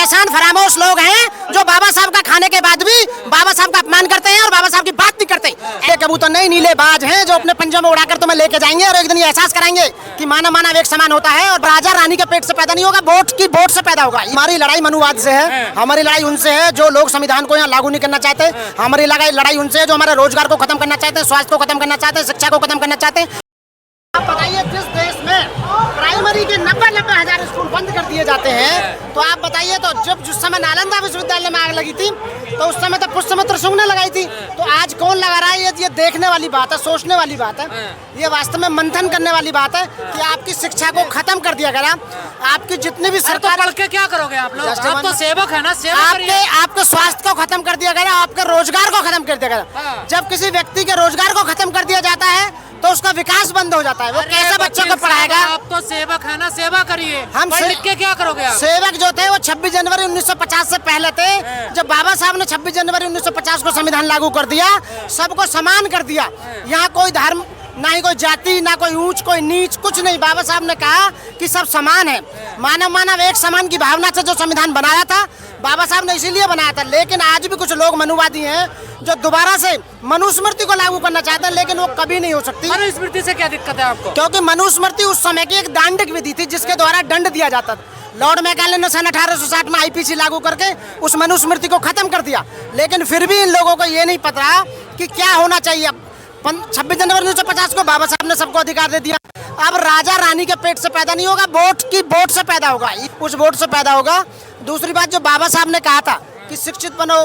एहसान फरामोश लोग हैं जो बाबा साहब का खाने के बाद भी बाबा साहब का अपमान करते हैं और बाबा साहब की बात नहीं करते। ये कबूतर नहीं नीले बाज हैं जो अपने पंजों में उड़ाकर तुम्हें लेके जाएंगे और एक दिन ये एहसास कराएंगे कि मानव मानव एक समान होता है और राजा रानी के पेट से पैदा नहीं होगा, वोट से पैदा होगा। हमारी लड़ाई मनुवाद से है, हमारी लड़ाई उनसे है जो लोग संविधान को यहाँ लागू नहीं करना चाहते। हमारी लड़ाई उनसे है जो हमारे रोजगार को खत्म करना चाहते हैं, स्वास्थ्य को खत्म करना चाहते हैं, शिक्षा को खत्म करना चाहते हैं। आप बताइए जिस देश में प्राइमरी के 90 हजार स्कूल बंद कर दिए जाते हैं, तो आप बताइए तो जब जिस समय नालंदा विश्वविद्यालय में आग लगी थी तो उस समय तो पुष्पमित्र सिंह ने लगाई थी, तो आज कौन लगा रहा है? ये देखने वाली बात है, सोचने वाली बात है, ये वास्तव में मंथन करने वाली बात है कि आपकी शिक्षा को खत्म कर दिया गया। आपकी जितनी भी सरकार, तो पढ़ के क्या करोगे आप लोग? आप तो सेवक है ना, आपके स्वास्थ्य को खत्म कर दिया गया, आपके रोजगार को खत्म कर दिया गया। जब किसी व्यक्ति के रोजगार को खत्म कर दिया जाता है तो उसका विकास बंद हो जाता है। वो कैसे बच्चों को पढ़ाएगा? आप तो सेवक है ना, सेवा करिए। हम लिख के क्या करोगे आप? सेवक जो थे वो 26 जनवरी 1950 से पहले थे, जब बाबा साहब ने 26 जनवरी 1950 को संविधान लागू कर दिया, सबको समान कर दिया। यहाँ कोई धर्म, ना ही कोई जाति, ना कोई ऊंच कोई नीच, कुछ नहीं। बाबा साहब ने कहा कि सब समान है, मानव मानव एक समान की भावना से जो संविधान बनाया था बाबा साहब ने इसीलिए बनाया था। लेकिन आज भी कुछ लोग मनुवादी हैं जो दोबारा से मनुस्मृति को लागू करना चाहते हैं, लेकिन वो कभी नहीं हो सकती। मनुस्मृति से क्या दिक्कत है आपको? क्योंकि मनुस्मृति उस समय की एक दांडिक विधि थी जिसके द्वारा दंड दिया जाता था। लॉर्ड मैकाले ने सन 1860 में आईपीसी लागू करके उस मनुस्मृति को खत्म कर दिया, लेकिन फिर भी इन लोगों को ये नहीं पता कि क्या होना चाहिए। 26 जनवरी 1950 को बाबा साहब ने सबको अधिकार दे दिया। अब राजा रानी के पेट से पैदा नहीं होगा, वोट से पैदा होगा, उस वोट से पैदा होगा। दूसरी बात, जो बाबा साहब ने कहा था कि शिक्षित बनो,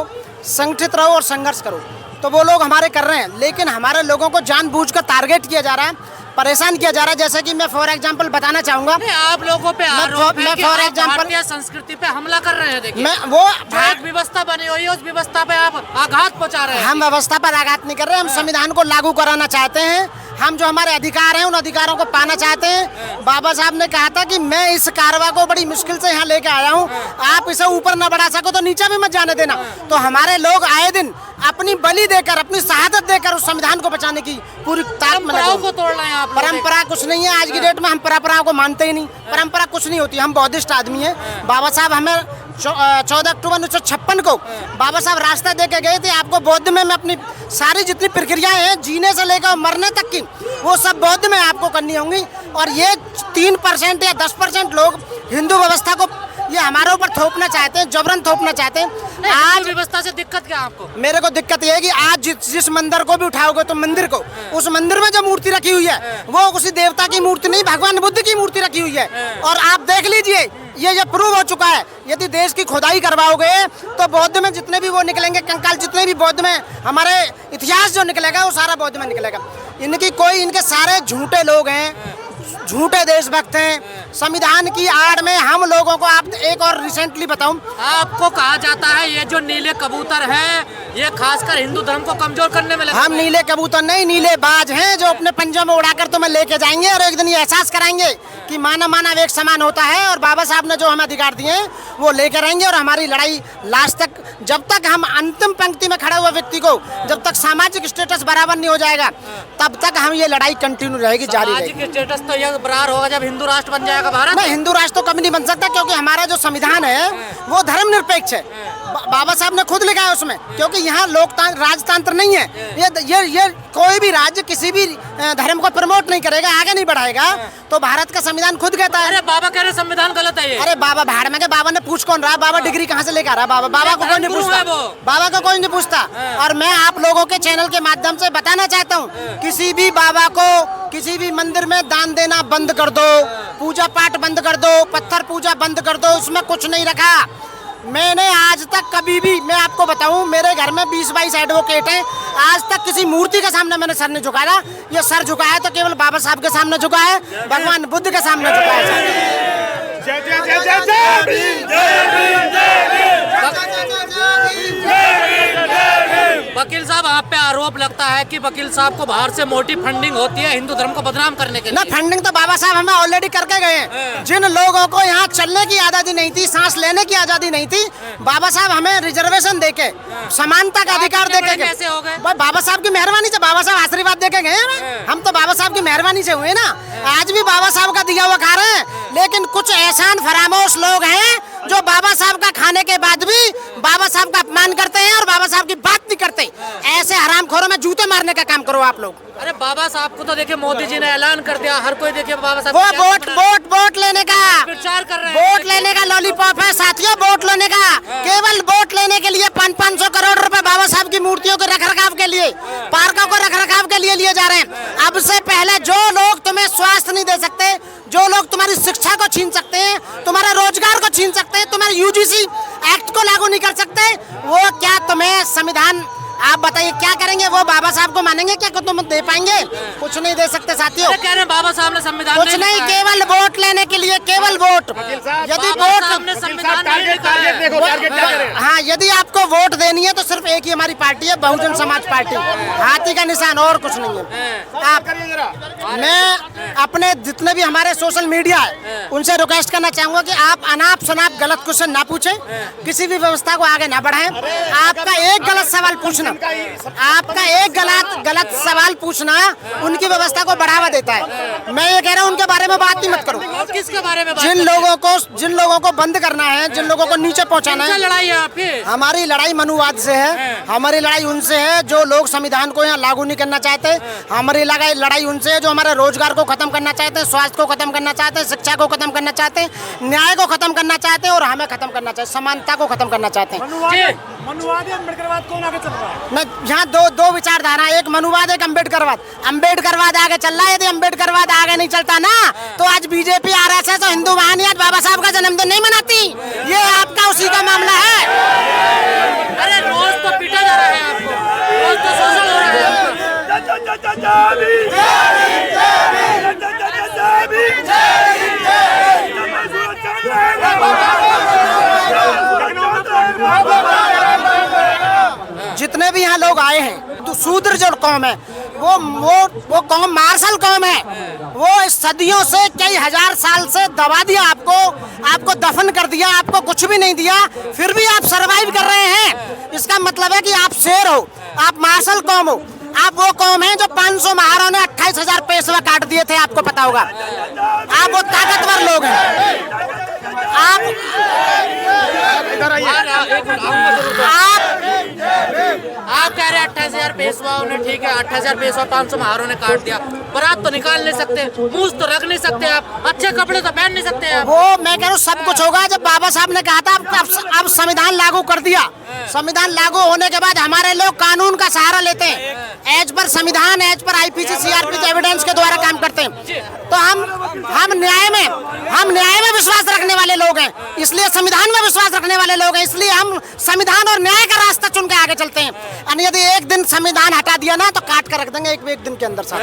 संगठित रहो और संघर्ष करो, तो वो लोग हमारे कर रहे हैं, लेकिन हमारे लोगों को जानबूझकर टारगेट किया जा रहा है, परेशान किया जा रहा है। जैसे कि मैं फॉर एग्जांपल बताना चाहूंगा, आप लोगों पे फॉर एग्जांपल भारतीय संस्कृति पे हमला कर रहे हैं। देखिए मैं वो एक व्यवस्था बनी हुई है, उस व्यवस्था पे आप आघात पहुंचा रहे हैं। हम व्यवस्था पर आघात नहीं कर रहे, हम संविधान को लागू कराना चाहते हैं। हम जो हमारे अधिकार हैं उन अधिकारों को पाना चाहते हैं। बाबा साहब ने कहा था कि मैं इस कारवा को बड़ी मुश्किल से यहाँ लेके आया हूँ, आप इसे ऊपर न बढ़ा सको तो नीचे भी मत जाने देना। तो हमारे लोग आए दिन अपनी बलि देकर, अपनी शहादत देकर उस संविधान को बचाने की पूरी ताकत में लगे। को तोड़ रहे हैं आप। परंपरा कुछ नहीं है, आज की डेट में हम परंपराओं को मानते ही नहीं। परंपरा कुछ नहीं होती, हम बौद्धिस्ट आदमी हैं। बाबा साहब हमें 14 अक्टूबर 1956 को बाबा साहब रास्ता दे के गए थे, आपको बौद्ध में अपनी सारी जितनी प्रक्रियाएं हैं जीने से लेकर मरने तक की, वो सब बौद्ध में आपको करनी होंगी। और ये 3% या 10% लोग हिंदू व्यवस्था को ये हमारे ऊपर थोपना चाहते हैं, जबरन थोपना चाहते हैं। आज व्यवस्था से दिक्कत क्या आपको? मेरे को दिक्कत ये है कि आज जिस मंदिर को भी उठाओगे तो मंदिर को, उस मंदिर में जो मूर्ति रखी हुई है वो उसी देवता की मूर्ति नहीं, भगवान बुद्ध की मूर्ति रखी हुई है। और आप देख लीजिए, ये प्रूव हो चुका है। यदि देश की खुदाई करवाओगे तो बौद्ध में जितने भी वो निकलेंगे कंकाल, जितने भी बौद्ध में हमारे इतिहास जो निकलेगा वो सारा बौद्ध में निकलेगा। इनके सारे झूठे लोग हैं, झूठे देशभक्त हैं। संविधान की आड़ में हम लोगों को, आप एक और रिसेंटली बताऊं, आपको कहा जाता है ये जो नीले कबूतर हैं ये खासकर हिंदू धर्म को कमजोर करने में लगे। हम नीले कबूतर नहीं, नीले बाज हैं जो अपने पंजों में उड़ाकर तुम्हें लेके जाएंगे और एक दिन ये एहसास कराएंगे कि मानव मानव एक समान होता है और बाबा साहब ने जो हमें अधिकार दिए हैं वो लेकर रहेंगे। और हमारी लड़ाई लास्ट तक, जब तक हम अंतिम पंक्ति में खड़े हुए व्यक्ति को, जब तक सामाजिक स्टेटस बराबर नहीं हो जाएगा तब तक हम ये लड़ाई कंटिन्यू रहेगी, जारी रहेगी। सामाजिक स्टेटस तो ये बराबर होगा जब हिंदू राष्ट्र बन जाएगा भारत। नहीं, हिंदू राष्ट्र तो कभी नहीं बन सकता, क्योंकि हमारा जो संविधान है वो धर्मनिरपेक्ष है। बाबा साहब ने खुद लिखा है उसमें, क्योंकि यहाँ लोकतंत्र, राजतंत्र नहीं है। ये कोई भी राज्य किसी भी धर्म को प्रमोट नहीं करेगा, आगे नहीं बढ़ाएगा। तो भारत का संविधान खुद कहता है। अरे बाबा कह रहे संविधान गलत है ये। अरे बाबा भाड़ में के, बाबा ने पूछ कौन रहा? बाबा डिग्री कहाँ से लेकर आ रहा? बाबा को कोई नहीं पूछता, बाबा को कोई नहीं पूछता। और मैं आप लोगों के चैनल के माध्यम से बताना चाहता हूँ, किसी भी बाबा को किसी भी मंदिर में दान देना बंद कर दो, पूजा पाठ बंद कर दो, पत्थर पूजा बंद कर दो, उसमें कुछ नहीं रखा। मैंने आज तक कभी भी, मैं आपको बताऊं, मेरे घर में 20-22 एडवोकेट हैं, आज तक किसी मूर्ति के सामने मैंने सर नहीं झुकाया। ये सर झुकाया है तो केवल बाबा साहब के सामने झुका है, भगवान बुद्ध के सामने झुका है। वकील साहब, आप पे आरोप लगता है कि वकील साहब को बाहर से मोटी फंडिंग होती है हिंदू धर्म को बदनाम करने के ना लिए। फंडिंग तो बाबा साहब हमें ऑलरेडी करके गए हैं। जिन लोगों को यहाँ चलने की आज़ादी नहीं थी, सांस लेने की आज़ादी नहीं थी, बाबा साहब हमें रिजर्वेशन देके, समानता का अधिकार देके गए। कैसे हो गए? बाबा साहब की मेहरबानी से, बाबा साहब आशीर्वाद देके गए हैं। हम तो बाबा साहब की मेहरबानी से हुए ना। आज भी बाबा साहब का दिया हुआ खा रहे हैं, लेकिन कुछ एहसान फरामोश लोग हैं जो बाबा साहब का खाने के बाद भी बाबा साहब का अपमान करते हैं और बाबा साहब की बात नहीं करते। ऐसे हरामखोरों में जूते मारने का काम करो आप लोग। अरे बाबा साहब को तो देखिए मोदी जी ने ऐलान कर दिया, हर कोई देखिए बाबा साहब वो वोट लेने का प्रचार कर रहे हैं। वोट लेने का लॉलीपॉप है साथियों, वोट लेने का। केवल वोट लेने के लिए 500 करोड़ रुपए बाबा साहब की मूर्तियों के रखरखाव के लिए, पार्कों को रखरखाव के लिए लिए जा रहे हैं। अब से पहले जो लोग तुम्हें स्वास्थ्य नहीं दे सकते, जो लोग तुम्हारी शिक्षा को छीन सकते हैं, तुम्हारे रोजगार को छीन सकते हैं, तुम्हारे UGC एक्ट को लागू नहीं कर सकते, वो क्या तुम्हें संविधान, आप बताइए क्या करेंगे? वो बाबा साहब को मानेंगे क्या? तुम दे पाएंगे? कुछ नहीं दे सकते साथियों। कह रहे हैं बाबा साहब ने संविधान कुछ नहीं, केवल वोट लेने के लिए, केवल वोट। यदि वोट, हाँ, यदि आपको वोट देनी है तो सिर्फ एक ही हमारी पार्टी है, बहुजन समाज पार्टी, हाथी का निशान, और कुछ नहीं है। आप, मैं अपने जितने भी हमारे सोशल मीडिया है उनसे रिक्वेस्ट करना चाहूंगा कि आप अनाप शनाप गलत क्वेश्चन ना पूछें, किसी भी व्यवस्था को आगे ना बढ़ाएं। आपका एक गलत सवाल पूछना, आपका एक गलत सवाल पूछना उनकी व्यवस्था को बढ़ावा देता है। मैं ये कह रहा हूँ उनके बारे में बात ही मत करो। किसके बारे में? जिन लोगों को बंद करना है, जिन लोगों को नीचे पहुंचाना है। लड़ाई है आपकी? हमारी लड़ाई मनुवाद से है। हमारी लड़ाई उनसे है जो लोग संविधान को यहाँ लागू नहीं करना चाहते। हमारी लड़ाई उनसे है जो हमारे रोजगार को खत्म करना चाहते हैं, स्वास्थ्य को खत्म करना चाहते हैं, शिक्षा को खत्म करना चाहते हैं, न्याय को खत्म करना चाहते हैं और हमें खत्म करना चाहते हैं, समानता को खत्म करना चाहते हैं। मनुवादी अम्बेडकरवाद कौन आगे चल रहा है? यहाँ दो विचारधारा, एक मनुवाद, एक अम्बेडकरवाद। अम्बेडकरवाद आगे चल रहा है। यदि अम्बेडकरवाद आगे नहीं चलता ना तो आज बीजेपी, RSS और हिंदू वाहिनी आज बाबा साहब का जन्मदिन नहीं मनाती। ये आपका उसी का मामला है। अरे रोज तो पीटा जा रहा है आपको, रोज तो शोषण हो रहा है आपका। जितने भी यहाँ लोग आए हैं, तो शूद्र जो कौम है वो कौम मार्शल कौम है। वो सदियों से, कई हजार साल से दबा दिया आपको दफन कर दिया, आपको कुछ भी नहीं दिया, फिर भी आप सरवाइव कर रहे हैं। इसका मतलब है कि आप शेर हो, आप मार्शल कौम हो। आप वो कौम है जो 500 महाराणों ने 28,000 पेशवा काट दिए थे, आपको पता होगा। आप वो ताकतवर लोग हैं। आप कह रहे हैं 28,000 पेशवाओं ने, ठीक है 28,000 पेशवा 500 महारों ने काट दिया, बारात तो निकाल नहीं सकते, मूछ तो रख नहीं सकते, आप अच्छे कपड़े तो पहन नहीं सकते आप। वो मैं कह रहा हूँ सब कुछ होगा। जब बाबा साहब ने कहा था अब संविधान लागू कर दिया, संविधान लागू होने के बाद हमारे लोग कानून का सहारा लेते हैं, एज पर संविधान, as per IPC CRPC evidence के द्वारा काम करते हैं। तो हम न्याय में विश्वास रखने वाले लोग हैं, इसलिए संविधान में विश्वास रखने वाले लोग हैं, इसलिए हम संविधान और न्याय का रास्ता चुन के आगे चलते हैं। और यदि एक दिन संविधान हटा दिया ना तो काट कर रख देंगे एक दिन के अंदर साथ।